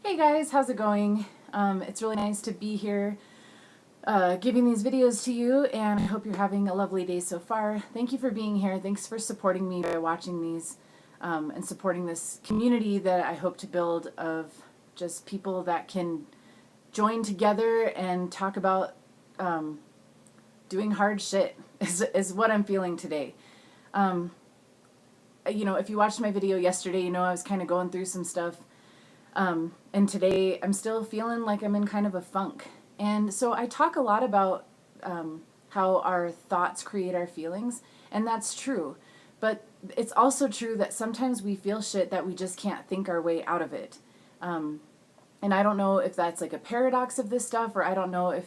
Hey guys, how's it going? It's really nice to be here giving these videos to you, and I hope you're having a lovely day so far. Thank you for being here. Thanks for supporting me by watching these and supporting this community that I hope to build of just people that can join together and talk about doing hard shit is what I'm feeling today. If you watched my video yesterday, I was kind of going through some stuff. And today I'm still feeling like I'm in kind of a funk. And so I talk a lot about how our thoughts create our feelings, and that's true. But it's also true that sometimes we feel shit that we just can't think our way out of it. And I don't know if that's like a paradox of this stuff, or I don't know if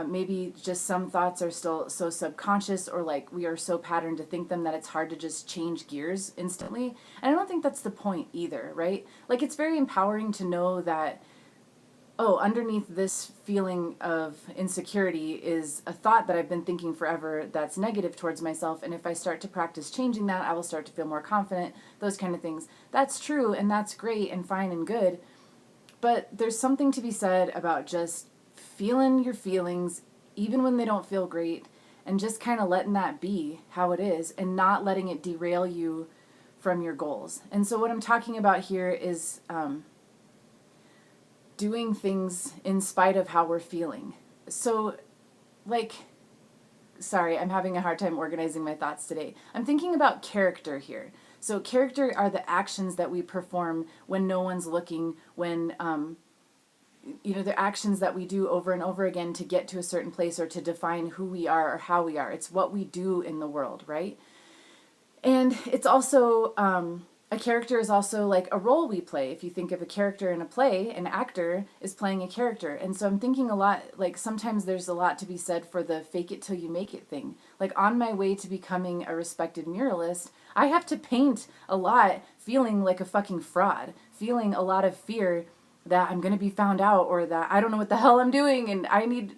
maybe just some thoughts are still so subconscious, or like we are so patterned to think them that it's hard to just change gears instantly. And I don't think that's the point either, right? Like, it's very empowering to know that, oh, underneath this feeling of insecurity is a thought that I've been thinking forever that's negative towards myself. And if I start to practice changing that, I will start to feel more confident, those kind of things. That's true, and that's great and fine and good. But there's something to be said about just feeling your feelings, even when they don't feel great, and just kind of letting that be how it is and not letting it derail you from your goals. And so what I'm talking about here is doing things in spite of how we're feeling. So, sorry, I'm having a hard time organizing my thoughts today. I'm thinking about character here. So character are the actions that we perform when no one's looking, when the actions that we do over and over again to get to a certain place or to define who we are or how we are. It's what we do in the world, right? And it's also, a character is also like a role we play. If you think of a character in a play, an actor is playing a character. And so I'm thinking a lot, like sometimes there's a lot to be said for the fake it till you make it thing. Like on my way to becoming a respected muralist, I have to paint a lot feeling like a fucking fraud, feeling a lot of fear that I'm going to be found out, or that I don't know what the hell I'm doing, and I need,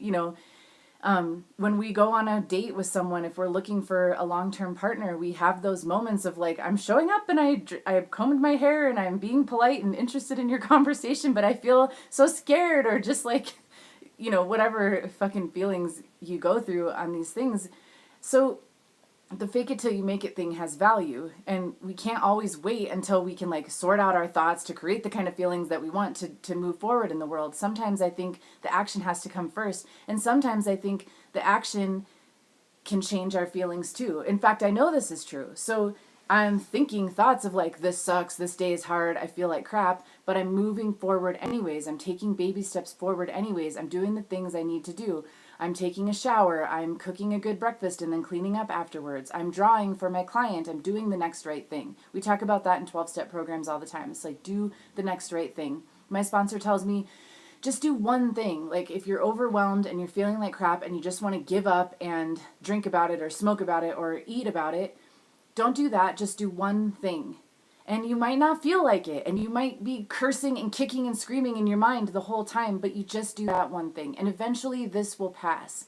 when we go on a date with someone, if we're looking for a long-term partner, we have those moments of like, I'm showing up and I've combed my hair and I'm being polite and interested in your conversation, but I feel so scared, or just like, whatever fucking feelings you go through on these things. So the fake it till you make it thing has value, and we can't always wait until we can like sort out our thoughts to create the kind of feelings that we want to move forward in the world. Sometimes I think the action has to come first, and sometimes I think the action can change our feelings too. In fact, I know this is true. So I'm thinking thoughts of like, this sucks, this day is hard, I feel like crap, but I'm moving forward anyways. I'm taking baby steps forward anyways. I'm doing the things I need to do. I'm taking a shower, I'm cooking a good breakfast and then cleaning up afterwards. I'm drawing for my client, I'm doing the next right thing. We talk about that in 12-step programs all the time. It's like, do the next right thing. My sponsor tells me, just do one thing. Like, if you're overwhelmed and you're feeling like crap and you just want to give up and drink about it or smoke about it or eat about it, don't do that. Just do one thing. And you might not feel like it, and you might be cursing and kicking and screaming in your mind the whole time, but you just do that one thing, and eventually this will pass.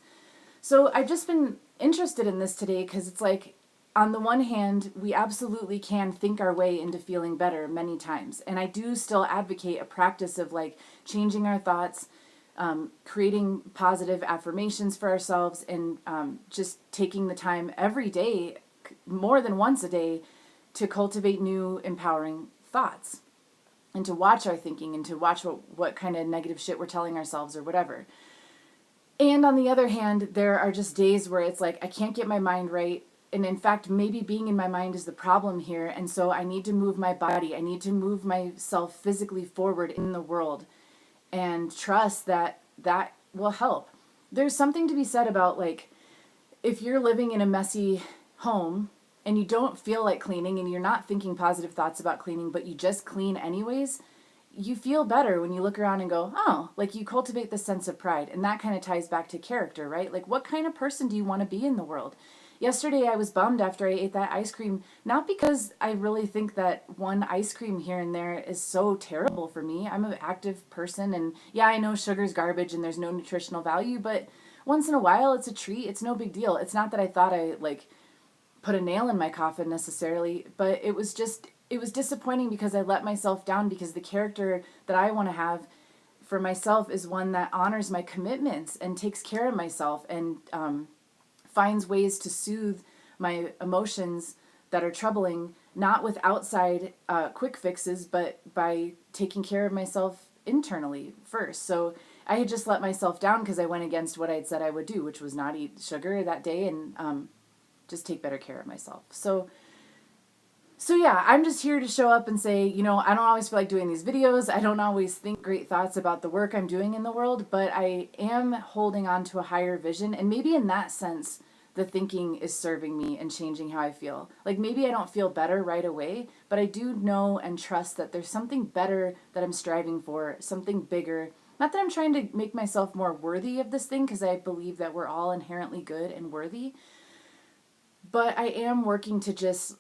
So I've just been interested in this today because it's like, on the one hand, we absolutely can think our way into feeling better many times, and I do still advocate a practice of like changing our thoughts, creating positive affirmations for ourselves, and just taking the time every day, more than once a day, to cultivate new empowering thoughts, and to watch our thinking, and to watch what kind of negative shit we're telling ourselves or whatever. And on the other hand, there are just days where it's like, I can't get my mind right. And in fact, maybe being in my mind is the problem here. And so I need to move my body. I need to move myself physically forward in the world and trust that that will help. There's something to be said about like, if you're living in a messy home and you don't feel like cleaning and you're not thinking positive thoughts about cleaning, but you just clean anyways, you feel better when you look around and go, oh, like you cultivate this sense of pride. And that kind of ties back to character, right? Like, what kind of person do you want to be in the world? Yesterday I was bummed after I ate that ice cream, not because I really think that one ice cream here and there is so terrible for me. I'm an active person, and yeah, I know sugar's garbage and there's no nutritional value, but once in a while it's a treat. It's no big deal. It's not that I thought I like put a nail in my coffin necessarily, but it it was disappointing because I let myself down, because the character that I want to have for myself is one that honors my commitments and takes care of myself and finds ways to soothe my emotions that are troubling, not with outside quick fixes, but by taking care of myself internally first. So I had just let myself down because I went against what I'd said I would do, which was not eat sugar that day and just take better care of myself. So yeah, I'm just here to show up and say, I don't always feel like doing these videos. I don't always think great thoughts about the work I'm doing in the world, but I am holding on to a higher vision. And maybe in that sense, the thinking is serving me and changing how I feel. Like maybe I don't feel better right away, but I do know and trust that there's something better that I'm striving for, something bigger. Not that I'm trying to make myself more worthy of this thing, because I believe that we're all inherently good and worthy. But I am working to just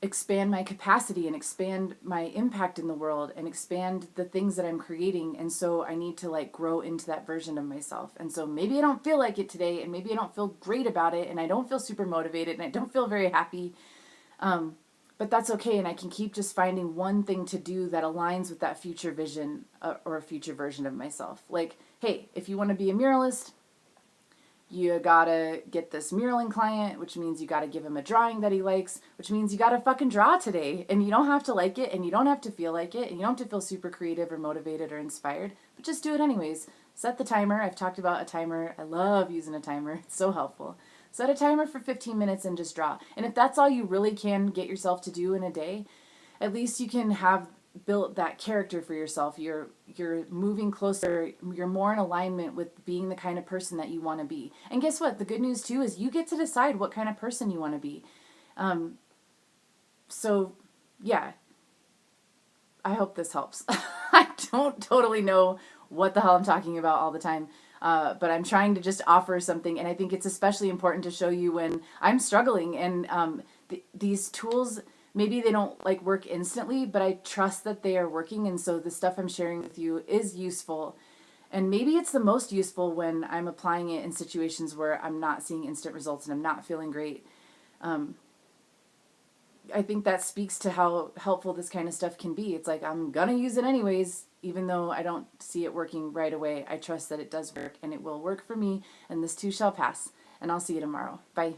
expand my capacity and expand my impact in the world and expand the things that I'm creating. And so I need to like grow into that version of myself. And so maybe I don't feel like it today, and maybe I don't feel great about it, and I don't feel super motivated, and I don't feel very happy. But that's okay. And I can keep just finding one thing to do that aligns with that future vision or a future version of myself. Like, hey, if you want to be a muralist, you gotta get this muraling client, which means you gotta give him a drawing that he likes, which means you gotta fucking draw today. And you don't have to like it, and you don't have to feel like it, and you don't have to feel super creative or motivated or inspired, but just do it anyways. Set the timer. I've talked about a timer. I love using a timer. It's so helpful. Set a timer for 15 minutes and just draw. And if that's all you really can get yourself to do in a day, at least you can have built that character for yourself. You're moving closer. You're more in alignment with being the kind of person that you want to be. And guess what? The good news too is you get to decide what kind of person you want to be. So yeah, I hope this helps. I don't totally know what the hell I'm talking about all the time. But I'm trying to just offer something, and I think it's especially important to show you when I'm struggling. And these tools, maybe they don't like work instantly, but I trust that they are working, and so the stuff I'm sharing with you is useful. And maybe it's the most useful when I'm applying it in situations where I'm not seeing instant results and I'm not feeling great. I think that speaks to how helpful this kind of stuff can be. It's like, I'm gonna use it anyways, even though I don't see it working right away. I trust that it does work, and it will work for me, and this too shall pass. And I'll see you tomorrow. Bye.